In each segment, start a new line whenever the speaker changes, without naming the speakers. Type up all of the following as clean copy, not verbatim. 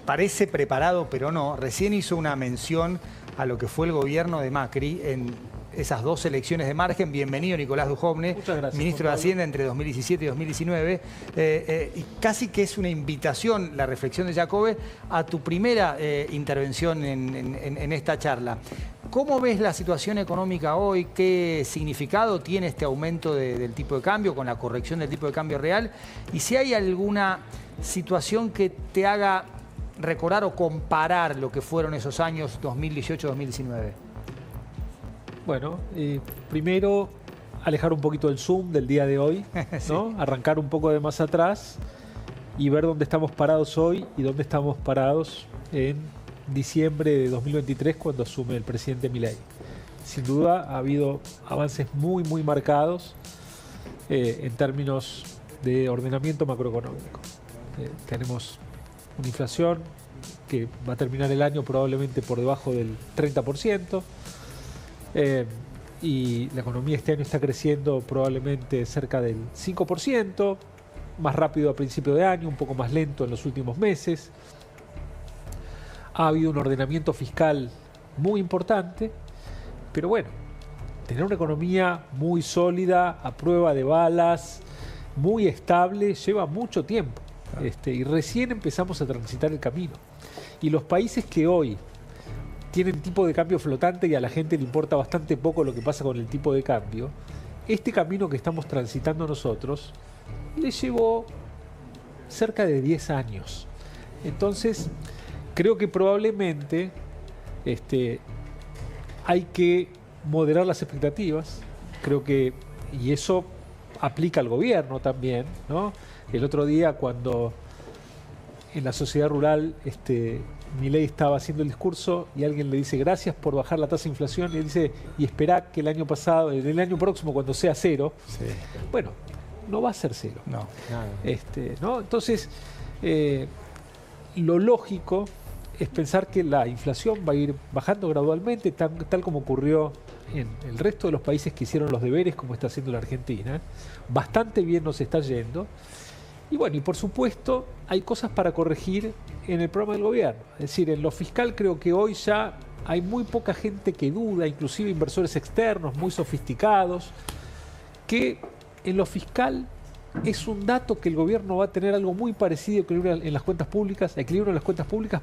parece preparado, pero no. Recién hizo una mención a lo que fue el gobierno de Macri en esas 2 elecciones de margen. Bienvenido, Nicolás Dujovne, ministro de Hacienda entre 2017 y 2019. Y casi que es una invitación, la reflexión de Jacobe, a tu primera intervención en esta charla. ¿Cómo ves la situación económica hoy? ¿Qué significado tiene este aumento del tipo de cambio con la corrección del tipo de cambio real? Y si hay alguna situación que te haga recordar o comparar lo que fueron esos años 2018-2019.
Bueno, primero alejar un poquito el zoom del día de hoy,
Sí.
¿no? Arrancar un poco de más atrás y ver dónde estamos parados hoy y dónde estamos parados en diciembre de 2023 cuando asume el presidente Milei. Sin duda ha habido avances muy marcados en términos de ordenamiento macroeconómico. Tenemos una inflación que va a terminar el año probablemente por debajo del 30%. Y la economía este año está creciendo probablemente cerca del 5%, más rápido a principio de año, un poco más lento en los últimos meses. Ha habido un ordenamiento fiscal muy importante, pero bueno, tener una economía muy sólida, a prueba de balas, muy estable, lleva mucho tiempo. Y recién empezamos a transitar el camino. Y los países que hoy tienen tipo de cambio flotante y a la gente le importa bastante poco lo que pasa con el tipo de cambio, este camino que estamos transitando nosotros le llevó cerca de 10 años. Entonces, creo que probablemente hay que moderar las expectativas. Creo que, y eso aplica al gobierno también, ¿no? El otro día cuando en la sociedad rural Milei estaba haciendo el discurso y alguien le dice gracias por bajar la tasa de inflación y él dice y esperá que el año pasado, en el año próximo cuando sea 0, sí. Bueno, no va a ser 0.
No.
¿No? Entonces, lo lógico es pensar que la inflación va a ir bajando gradualmente, tal como ocurrió en el resto de los países que hicieron los deberes, como está haciendo la Argentina. Bastante bien nos está yendo. Y bueno, y por supuesto hay cosas para corregir en el programa del gobierno. Es decir, en lo fiscal creo que hoy ya hay muy poca gente que duda, inclusive inversores externos muy sofisticados, que en lo fiscal es un dato que el gobierno va a tener algo muy parecido a equilibrio en las cuentas públicas,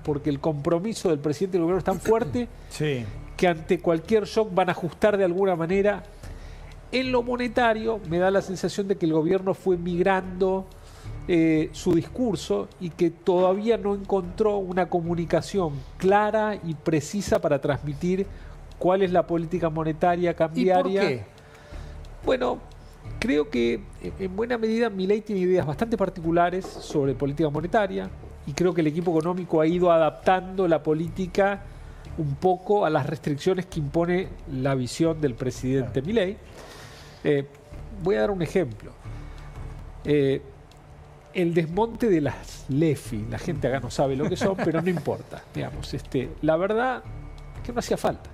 porque el compromiso del presidente del gobierno es tan fuerte sí. que ante cualquier shock van a ajustar de alguna manera. En lo monetario me da la sensación de que el gobierno fue migrando su discurso y que todavía no encontró una comunicación clara y precisa para transmitir cuál es la política monetaria cambiaria.
¿Y por qué?
Bueno, creo que en buena medida Milei tiene ideas bastante particulares sobre política monetaria y creo que el equipo económico ha ido adaptando la política un poco a las restricciones que impone la visión del presidente Milei. Voy a dar un ejemplo. El desmonte de las LEFI, la gente acá no sabe lo que son, pero no importa. Digamos, la verdad es que no hacía falta.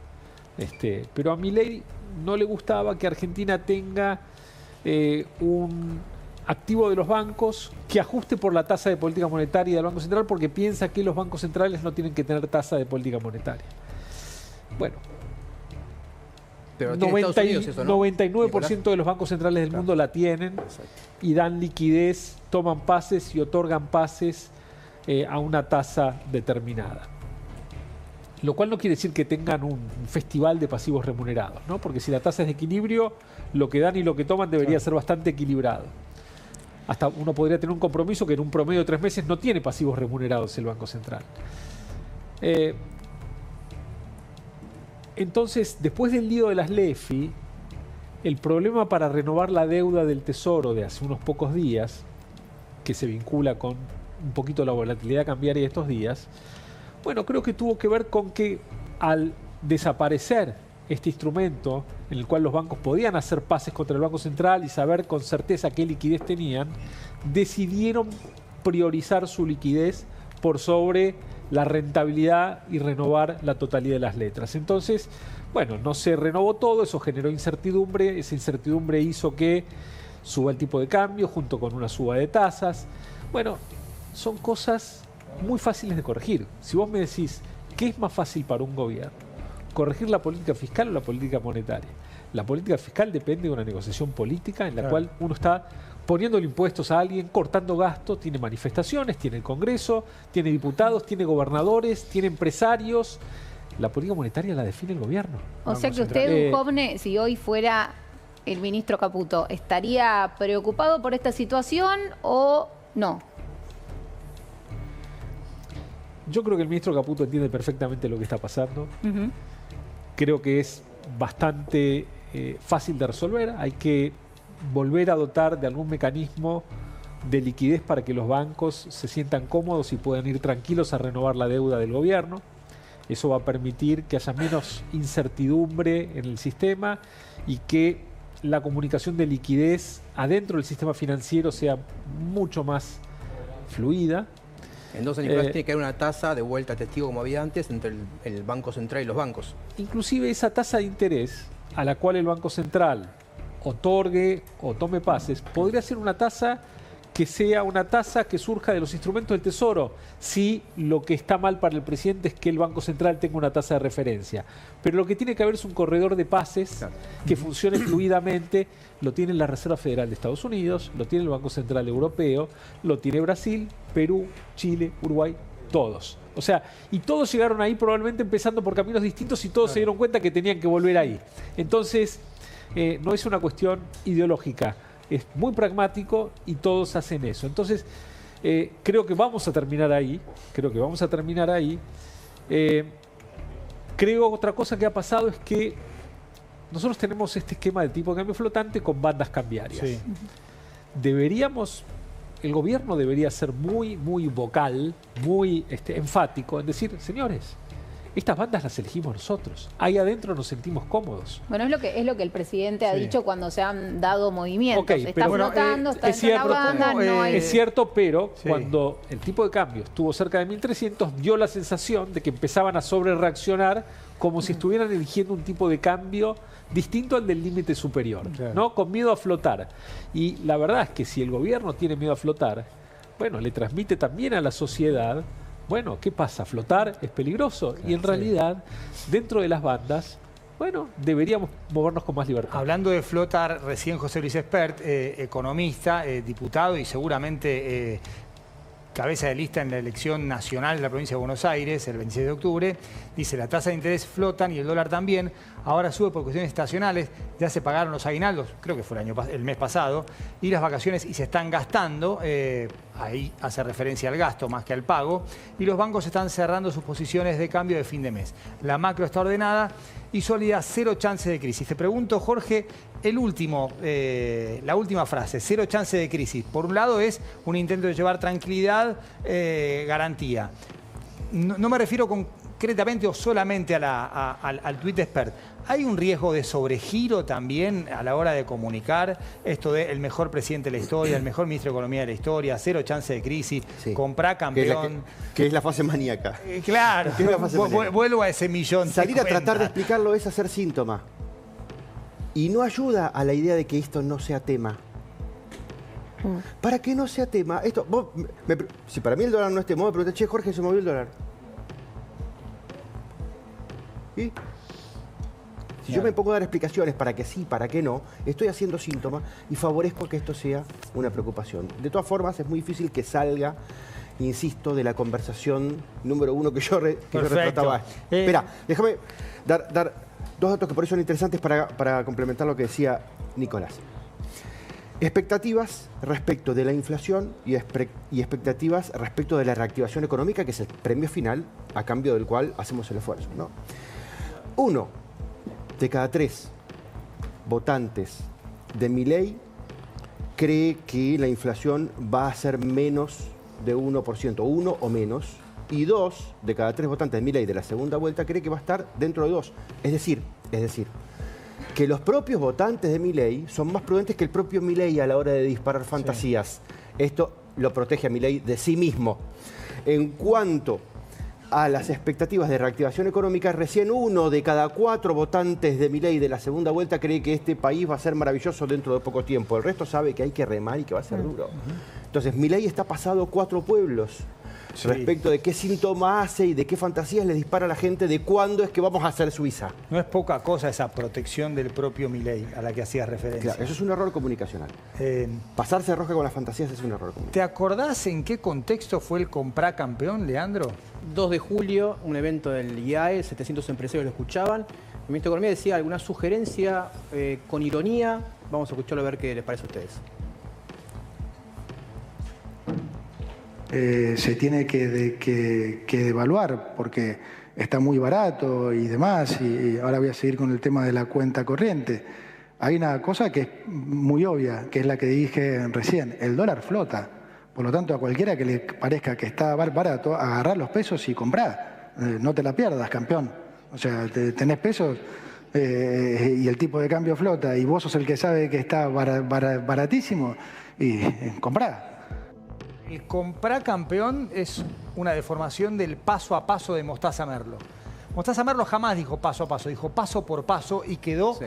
Pero a Milei no le gustaba que Argentina tenga un activo de los bancos que ajuste por la tasa de política monetaria del Banco Central porque piensa que los bancos centrales no tienen que tener tasa de política monetaria. Bueno,
pero
99% de los bancos centrales del mundo la tienen. Exacto. Y dan liquidez, toman pases y otorgan pases a una tasa determinada. Lo cual no quiere decir que tengan un festival de pasivos remunerados, ¿no? Porque si la tasa es de equilibrio, lo que dan y lo que toman debería ser bastante equilibrado. Hasta uno podría tener un compromiso que en un promedio de 3 meses no tiene pasivos remunerados el Banco Central. Entonces, después del lío de las LEFI, el problema para renovar la deuda del Tesoro de hace unos pocos días, que se vincula con un poquito la volatilidad cambiaria de estos días, bueno, creo que tuvo que ver con que al desaparecer este instrumento en el cual los bancos podían hacer pases contra el Banco Central y saber con certeza qué liquidez tenían, decidieron priorizar su liquidez por sobre la rentabilidad y renovar la totalidad de las letras. Entonces, bueno, no se renovó todo, eso generó incertidumbre, esa incertidumbre hizo que suba el tipo de cambio junto con una suba de tasas. Bueno, son cosas muy fáciles de corregir. Si vos me decís, ¿qué es más fácil para un gobierno? ¿Corregir la política fiscal o la política monetaria? La política fiscal depende de una negociación política en la cual uno está poniéndole impuestos a alguien, cortando gastos, tiene manifestaciones, tiene el Congreso, tiene diputados, tiene gobernadores, tiene empresarios. La política monetaria la define el gobierno.
O sea que usted, Duhovne, si hoy fuera el ministro Caputo, ¿estaría preocupado por esta situación o no?
Yo creo que el ministro Caputo entiende perfectamente lo que está pasando. Creo que es bastante fácil de resolver. Hay que volver a dotar de algún mecanismo de liquidez para que los bancos se sientan cómodos y puedan ir tranquilos a renovar la deuda del gobierno. Eso va a permitir que haya menos incertidumbre en el sistema y que la comunicación de liquidez adentro del sistema financiero sea mucho más fluida.
Entonces, Nicolás, tiene que haber una tasa de vuelta a testigo como había antes entre el Banco Central y los bancos.
Inclusive esa tasa de interés a la cual el Banco Central otorgue o tome pases, podría ser una tasa que sea una tasa que surja de los instrumentos del Tesoro, si lo que está mal para el presidente es que el Banco Central tenga una tasa de referencia. Pero lo que tiene que haber es un corredor de pases que funcione fluidamente. Lo tiene la Reserva Federal de Estados Unidos, lo tiene el Banco Central Europeo, lo tiene Brasil, Perú, Chile, Uruguay, todos. O sea, y todos llegaron ahí probablemente empezando por caminos distintos y todos se dieron cuenta que tenían que volver ahí. Entonces, no es una cuestión ideológica. Es muy pragmático y todos hacen eso. Entonces, creo que vamos a terminar ahí. Creo otra cosa que ha pasado es que nosotros tenemos este esquema de tipo de cambio flotante con bandas cambiarias. Sí. El gobierno debería ser muy vocal, muy enfático en decir, señores, estas bandas las elegimos nosotros. Ahí adentro nos sentimos cómodos.
Bueno, es lo que el presidente ha dicho cuando se han dado movimientos. Está flotando, está
dentro de la
banda, no hay...
Es cierto, pero cuando el tipo de cambio estuvo cerca de 1.300, dio la sensación de que empezaban a sobrereaccionar como si estuvieran eligiendo un tipo de cambio distinto al del límite superior, ¿no? Con miedo a flotar. Y la verdad es que si el gobierno tiene miedo a flotar, bueno, le transmite también a la sociedad, bueno, ¿qué pasa? Flotar es peligroso. Y en realidad, dentro de las bandas, bueno, deberíamos movernos con más libertad.
Hablando de flotar, recién José Luis Espert, economista, diputado y seguramente cabeza de lista en la elección nacional de la provincia de Buenos Aires, el 26 de octubre, dice, la tasa de interés flotan y el dólar también, ahora sube por cuestiones estacionales, ya se pagaron los aguinaldos, creo que fue el mes pasado, y las vacaciones y se están gastando, ahí hace referencia al gasto más que al pago, y los bancos están cerrando sus posiciones de cambio de fin de mes. La macro está ordenada y sólida, cero chance de crisis. Te pregunto, Jorge, la última frase, cero chance de crisis. Por un lado es un intento de llevar tranquilidad, garantía. No me refiero concretamente o solamente al tuit de Espert. ¿Hay un riesgo de sobregiro también a la hora de comunicar esto de el mejor presidente de la historia, el mejor ministro de Economía de la historia, cero chance de crisis, comprá campeón?
Que es la fase maníaca.
Claro, vuelvo a ese millón.
Salir a tratar de explicarlo es hacer síntoma. Y no ayuda a la idea de que esto no sea tema. Para que no sea tema, si para mí el dólar no es tema, me pregunté, che, Jorge, se movió el dólar. ¿Y? Si yo me pongo a dar explicaciones para que sí, para que no, estoy haciendo síntoma y favorezco que esto sea una preocupación. De todas formas, es muy difícil que salga, insisto, de la conversación número uno que yo retrataba. Espera, déjame dar dos datos que por eso son interesantes para complementar lo que decía Nicolás. Expectativas respecto de la inflación y expectativas respecto de la reactivación económica, que es el premio final a cambio del cual hacemos el esfuerzo, ¿no? 1 de cada 3 votantes de Milei cree que la inflación va a ser menos de 1%, 1 o menos, y 2 de cada 3 votantes de Milei de la segunda vuelta cree que va a estar dentro de 2. Es decir, que los propios votantes de Milei son más prudentes que el propio Milei a la hora de disparar fantasías. Esto lo protege a Milei de sí mismo. En cuanto a las expectativas de reactivación económica, recién 1 de cada 4 votantes de Milei de la segunda vuelta cree que este país va a ser maravilloso dentro de poco tiempo. El resto sabe que hay que remar y que va a ser duro. Entonces, Milei está pasado 4 pueblos. respecto de qué síntoma hace y de qué fantasías le dispara a la gente de cuándo es que vamos a hacer Suiza.
No es poca cosa esa protección del propio Milei a la que hacías referencia.
Claro, eso es un error comunicacional. Pasarse de rosca con las fantasías es un error comunicacional.
¿Te acordás en qué contexto fue el Comprá Campeón, Leandro?
2 de julio, un evento del IAE, 700 empresarios lo escuchaban. El ministro de Economía decía alguna sugerencia con ironía. Vamos a escucharlo a ver qué les parece a ustedes.
Se tiene que evaluar porque está muy barato y demás, y ahora voy a seguir con el tema de la cuenta corriente. Hay una cosa que es muy obvia, que es la que dije recién: el dólar flota. Por lo tanto, a cualquiera que le parezca que está barato, agarrar los pesos y comprar. No te la pierdas, campeón. O sea, tenés pesos y el tipo de cambio flota y vos sos el que sabe que está baratísimo y comprá.
El Comprá Campeón es una deformación del paso a paso de Mostaza Merlo. Mostaza Merlo jamás dijo paso a paso, dijo paso por paso y quedó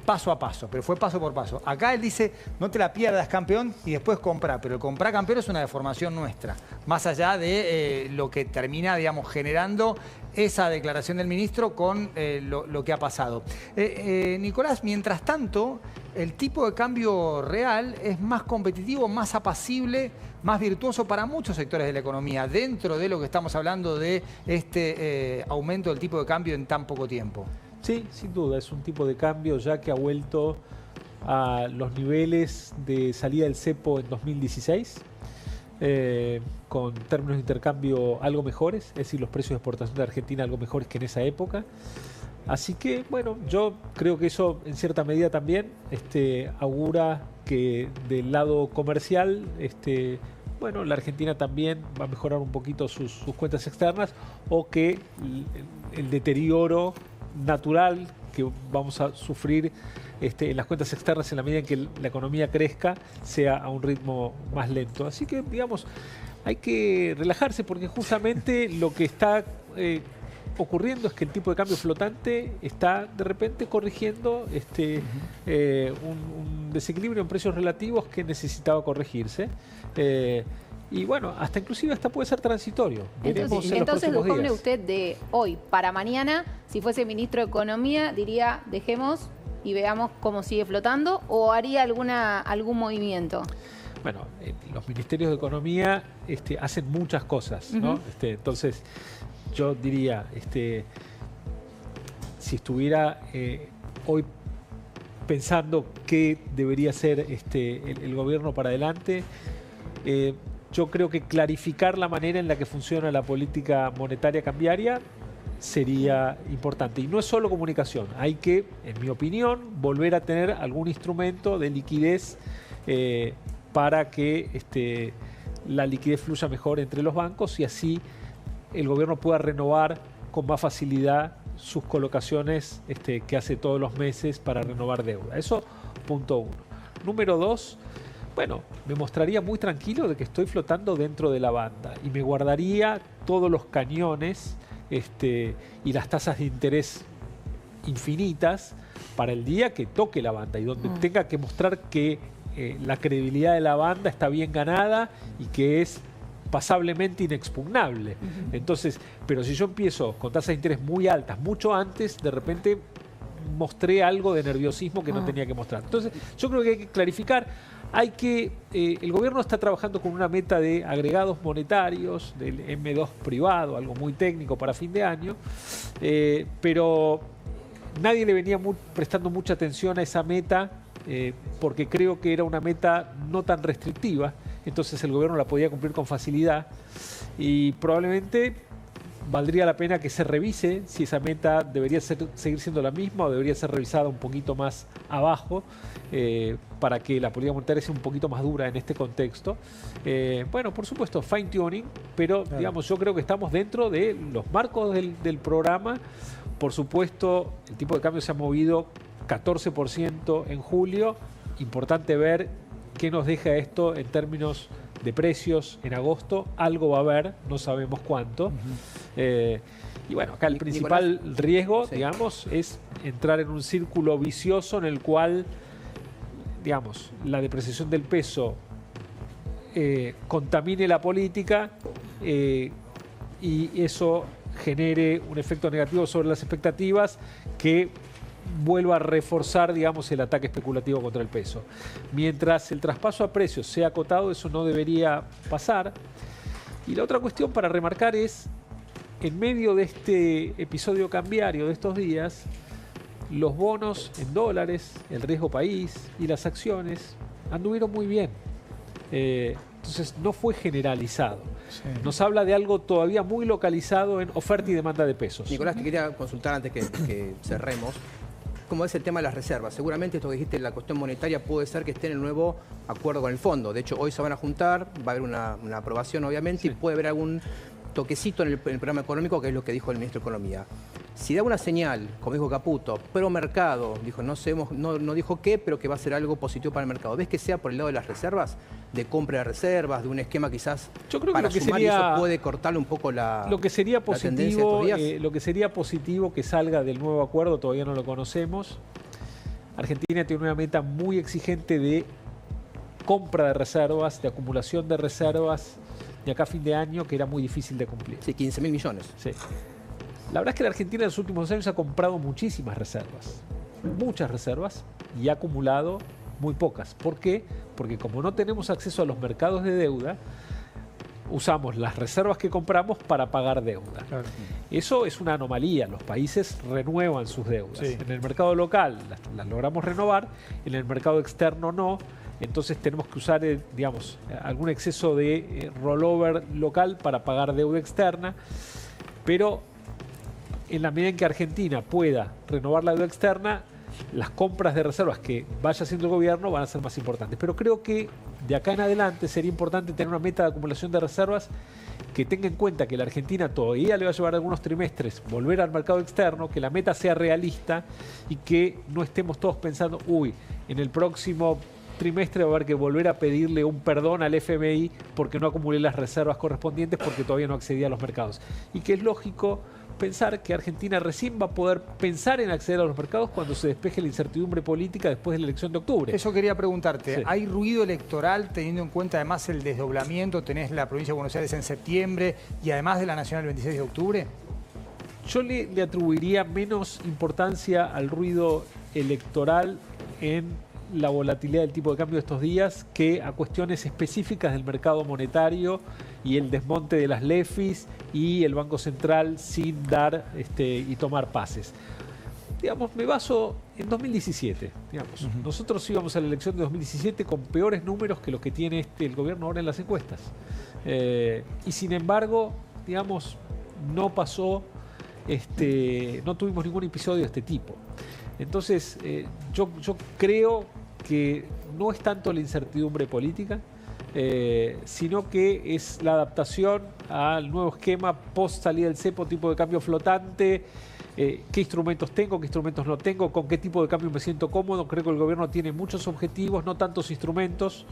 paso a paso, pero fue paso por paso. Acá él dice, no te la pierdas, campeón, y después comprá, pero el Comprá Campeón es una deformación nuestra, más allá de lo que termina, digamos, generando esa declaración del ministro con lo que ha pasado. Nicolás, mientras tanto, el tipo de cambio real es más competitivo, más apacible, más virtuoso para muchos sectores de la economía, dentro de lo que estamos hablando de este aumento del tipo de cambio en tan poco tiempo.
Sí, sin duda, es un tipo de cambio ya que ha vuelto a los niveles de salida del cepo en 2016, con términos de intercambio algo mejores, es decir, los precios de exportación de Argentina algo mejores que en esa época. Así que, bueno, yo creo que eso en cierta medida también augura que del lado comercial, bueno, la Argentina también va a mejorar un poquito sus cuentas externas, o que el deterioro natural que vamos a sufrir en las cuentas externas en la medida en que la economía crezca sea a un ritmo más lento. Así que, digamos, hay que relajarse porque justamente lo que está ocurriendo es que el tipo de cambio flotante está de repente corrigiendo un desequilibrio en precios relativos que necesitaba corregirse. Y bueno, hasta inclusive hasta puede ser transitorio.
Entonces Duhovne, usted de hoy para mañana, si fuese ministro de Economía, diría dejemos y veamos cómo sigue flotando, o haría algún movimiento.
Bueno, los ministerios de Economía hacen muchas cosas, ¿no? Entonces, yo diría, si estuviera hoy pensando qué debería hacer el gobierno para adelante, yo creo que clarificar la manera en la que funciona la política monetaria cambiaria sería importante. Y no es solo comunicación, hay que, en mi opinión, volver a tener algún instrumento de liquidez para que la liquidez fluya mejor entre los bancos y así el gobierno pueda renovar con más facilidad sus colocaciones que hace todos los meses para renovar deuda. Eso, punto 1. Número 2, bueno, me mostraría muy tranquilo de que estoy flotando dentro de la banda y me guardaría todos los cañones y las tasas de interés infinitas para el día que toque la banda y donde tenga que mostrar que la credibilidad de la banda está bien ganada y que es pasablemente inexpugnable. Entonces, pero si yo empiezo con tasas de interés muy altas, mucho antes, de repente mostré algo de nerviosismo que no tenía que mostrar. Entonces, yo creo que hay que clarificar, el gobierno está trabajando con una meta de agregados monetarios, del M2 privado, algo muy técnico para fin de año, pero nadie le venía prestando mucha atención a esa meta, porque creo que era una meta no tan restrictiva, entonces el gobierno la podía cumplir con facilidad y probablemente valdría la pena que se revise si esa meta debería seguir siendo la misma o debería ser revisada un poquito más abajo para que la política monetaria sea un poquito más dura en este contexto. Bueno, por supuesto, fine tuning, pero digamos, yo creo que estamos dentro de los marcos del programa. Por supuesto, el tipo de cambio se ha movido 14% en julio. Importante ver qué nos deja esto en términos de precios en agosto. Algo va a haber, no sabemos cuánto. Y bueno, acá el principal riesgo, digamos, es entrar en un círculo vicioso en el cual, digamos, la depreciación del peso contamine la política y eso genere un efecto negativo sobre las expectativas que vuelva a reforzar, digamos, el ataque especulativo contra el peso. Mientras el traspaso a precios sea acotado, eso no debería pasar. Y la otra cuestión para remarcar es, en medio de este episodio cambiario de estos días, los bonos en dólares, el riesgo país y las acciones anduvieron muy bien. Entonces no fue generalizado. Sí. Nos habla de algo todavía muy localizado en oferta y demanda de pesos.
Nicolás, te quería consultar antes que cerremos. ¿Cómo es el tema de las reservas? Seguramente esto que dijiste, la cuestión monetaria, puede ser que esté en el nuevo acuerdo con el fondo. De hecho, hoy se van a juntar, va a haber una aprobación obviamente, sí, y puede haber algún toquecito en el programa económico, que es lo que dijo el ministro de Economía. Si da una señal, como dijo Caputo, pro mercado, dijo, no dijo qué, pero que va a ser algo positivo para el mercado. ¿Ves que sea por el lado de las reservas? De compra de reservas, de un esquema quizás
yo creo
para
que
sumar,
sería,
y eso puede cortarle un poco la
lo que sería positivo,
la tendencia
lo que sería positivo que salga del nuevo acuerdo, todavía no lo conocemos. Argentina tiene una meta muy exigente de compra de reservas, de acumulación de reservas de acá a fin de año, que era muy difícil de cumplir.
Sí, 15.000 millones.
Sí. La verdad es que la Argentina en los últimos años ha comprado muchísimas reservas, muchas reservas, y ha acumulado muy pocas. ¿Por qué? Porque como no tenemos acceso a los mercados de deuda, usamos las reservas que compramos para pagar deuda. Claro. Eso es una anomalía. Los países renuevan sus deudas. Sí. En el mercado local las logramos renovar, en el mercado externo no. Entonces tenemos que usar, digamos, algún exceso de rollover local para pagar deuda externa. Pero en la medida en que Argentina pueda renovar la deuda externa, las compras de reservas que vaya haciendo el gobierno van a ser más importantes. Pero creo que de acá en adelante sería importante tener una meta de acumulación de reservas que tenga en cuenta que la Argentina todavía le va a llevar algunos trimestres volver al mercado externo, que la meta sea realista y que no estemos todos pensando, uy, en el próximo trimestre va a haber que volver a pedirle un perdón al FMI porque no acumulé las reservas correspondientes porque todavía no accedía a los mercados. Y que es lógico pensar que Argentina recién va a poder pensar en acceder a los mercados cuando se despeje la incertidumbre política después de la elección de octubre.
Eso quería preguntarte.
Sí.
¿Hay ruido electoral teniendo en cuenta además el desdoblamiento? Tenés la provincia de Buenos Aires en septiembre y además de la nacional el 26 de octubre.
Yo le atribuiría menos importancia al ruido electoral en la volatilidad del tipo de cambio de estos días que a cuestiones específicas del mercado monetario y el desmonte de las LEFIs y el Banco Central sin dar y tomar pases. Digamos, me baso en 2017. Digamos. Nosotros íbamos a la elección de 2017 con peores números que los que tiene el gobierno ahora en las encuestas. Y sin embargo, digamos, no pasó, no tuvimos ningún episodio de este tipo. Entonces, yo creo que no es tanto la incertidumbre política, sino que es la adaptación al nuevo esquema post salida del cepo, tipo de cambio flotante, qué instrumentos tengo, qué instrumentos no tengo, con qué tipo de cambio me siento cómodo. Creo que el gobierno tiene muchos objetivos, no tantos instrumentos,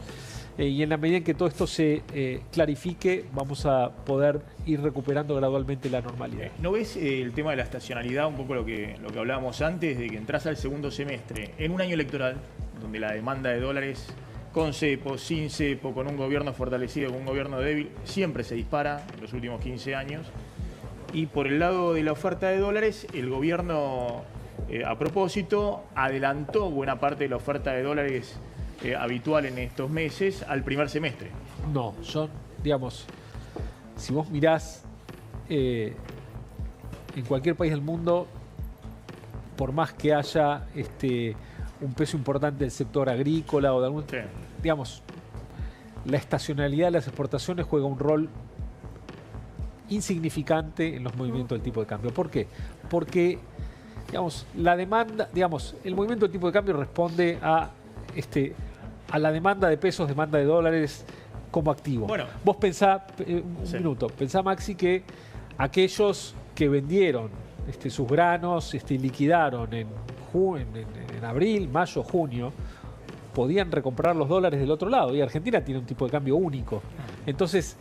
y en la medida en que todo esto se clarifique, vamos a poder ir recuperando gradualmente la normalidad.
¿No ves el tema de la estacionalidad, un poco lo que hablábamos antes, de que entras al segundo semestre en un año electoral, donde la demanda de dólares con cepo, sin cepo, con un gobierno fortalecido, con un gobierno débil, siempre se dispara en los últimos 15 años? Y por el lado de la oferta de dólares, el gobierno, a propósito, adelantó buena parte de la oferta de dólares habitual en estos meses al primer semestre.
No, digamos, si vos mirás en cualquier país del mundo, por más que haya un peso importante del sector agrícola o de algún, sí, digamos, la estacionalidad de las exportaciones juega un rol insignificante en los movimientos del tipo de cambio. ¿Por qué? Porque, digamos, la demanda, digamos, el movimiento del tipo de cambio responde a la demanda de pesos, demanda de dólares como activo. Bueno, vos pensá, sí, minuto, pensá, Maxi, que aquellos que vendieron sus granos y liquidaron en abril, mayo, junio, podían recomprar los dólares del otro lado, y Argentina tiene un tipo de cambio único. Entonces,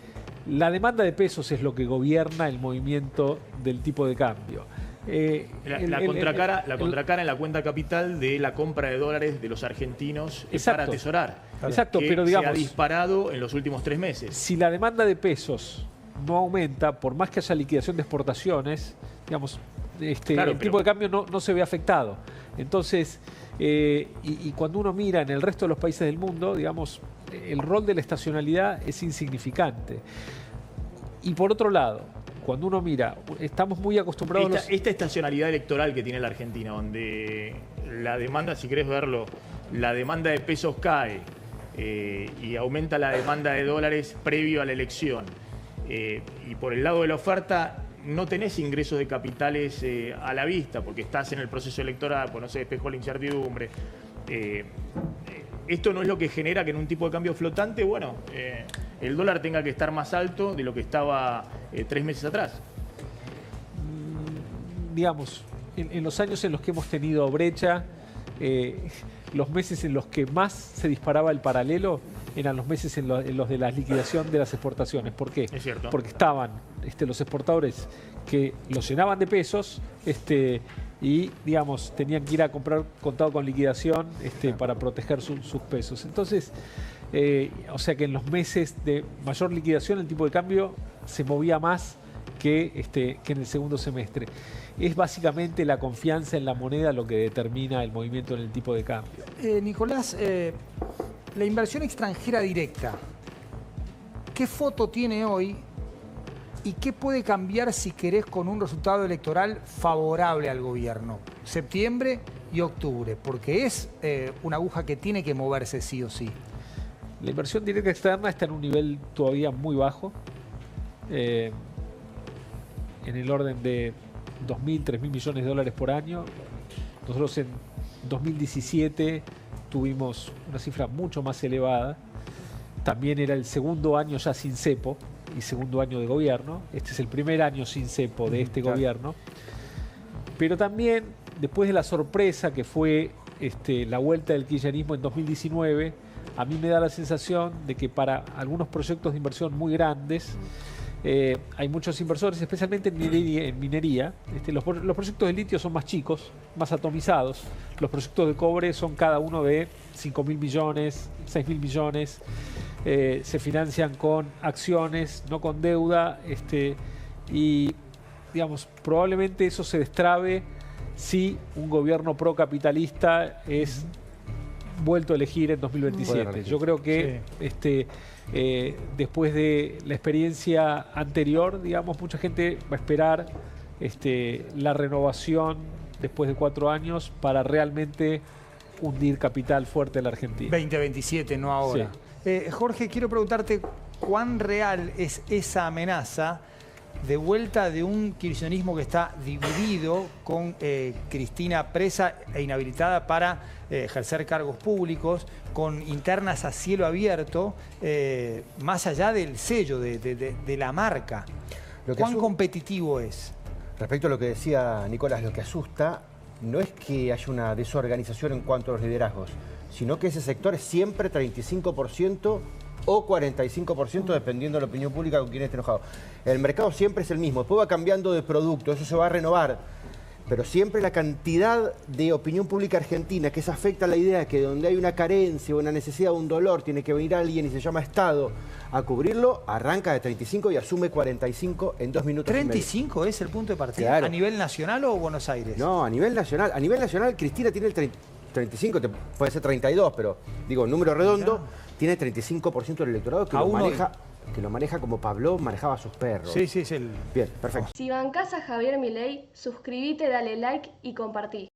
la demanda de pesos es lo que gobierna el movimiento del tipo de cambio.
La contracara en la cuenta capital de la compra de dólares de los argentinos para atesorar.
Exacto,
que
pero digamos,
se ha disparado en los últimos 3 meses.
Si la demanda de pesos no aumenta, por más que haya liquidación de exportaciones, digamos, el tipo de cambio no se ve afectado. Entonces, y cuando uno mira en el resto de los países del mundo, digamos, el rol de la estacionalidad es insignificante. Y por otro lado, cuando uno mira, estamos muy acostumbrados...
Esta estacionalidad electoral que tiene la Argentina, donde la demanda, si querés verlo, la demanda de pesos cae y aumenta la demanda de dólares previo a la elección. Y por el lado de la oferta no tenés ingresos de capitales a la vista, porque estás en el proceso electoral, pues no se despejó la incertidumbre. Esto no es lo que genera que en un tipo de cambio flotante, bueno, el dólar tenga que estar más alto de lo que estaba 3 meses atrás.
Digamos, en los años en los que hemos tenido brecha, los meses en los que más se disparaba el paralelo eran los meses en los de la liquidación de las exportaciones. ¿Por qué?
Es cierto.
Porque estaban los exportadores que los llenaban de pesos y, digamos, tenían que ir a comprar contado con liquidación para proteger sus pesos. Entonces, o sea que en los meses de mayor liquidación el tipo de cambio se movía más que en el segundo semestre. Es básicamente la confianza en la moneda lo que determina el movimiento en el tipo de cambio.
Nicolás, la inversión extranjera directa, ¿qué foto tiene hoy y qué puede cambiar si querés con un resultado electoral favorable al gobierno? Septiembre y octubre, porque es una aguja que tiene que moverse sí o sí.
La inversión directa externa está en un nivel todavía muy bajo, en el orden de 2.000, 3.000 millones de dólares por año. Nosotros en 2017 tuvimos una cifra mucho más elevada. También era el segundo año ya sin cepo y segundo año de gobierno. Este es el primer año sin cepo de este gobierno. Pero también, después de la sorpresa que fue la vuelta del kirchnerismo en 2019, a mí me da la sensación de que para algunos proyectos de inversión muy grandes, hay muchos inversores, especialmente en minería. Los proyectos de litio son más chicos, más atomizados. Los proyectos de cobre son cada uno de 5.000 millones, 6.000 millones. Se financian con acciones, no con deuda. Y, digamos, probablemente eso se destrabe si un gobierno procapitalista es vuelto a elegir en 2027. Yo creo que después de la experiencia anterior, digamos, mucha gente va a esperar la renovación después de 4 años para realmente hundir capital fuerte en la Argentina.
2027, no ahora. Sí. Jorge, quiero preguntarte cuán real es esa amenaza de vuelta de un kirchnerismo que está dividido, con Cristina presa e inhabilitada para ejercer cargos públicos, con internas a cielo abierto, más allá del sello, de la marca. ¿Cuán competitivo es?
Respecto a lo que decía Nicolás, lo que asusta no es que haya una desorganización en cuanto a los liderazgos, sino que ese sector es siempre 35% o 45% dependiendo de la opinión pública con quien esté enojado. El mercado siempre es el mismo, después va cambiando de producto, eso se va a renovar, pero siempre la cantidad de opinión pública argentina que se afecta a la idea de que donde hay una carencia, una necesidad, un dolor, tiene que venir alguien y se llama Estado a cubrirlo, arranca de 35 y asume 45 en 2 minutos.
¿35 es el punto de partida?
Claro.
¿A nivel nacional o Buenos Aires?
No, a nivel nacional. A nivel nacional Cristina tiene el 35, puede ser 32, pero digo, número redondo, tiene 35% del electorado que lo maneja como Pablo manejaba a sus perros.
Sí, sí, es el...
Bien, perfecto.
Si bancás a Javier Milei, suscríbete, dale like y compartí.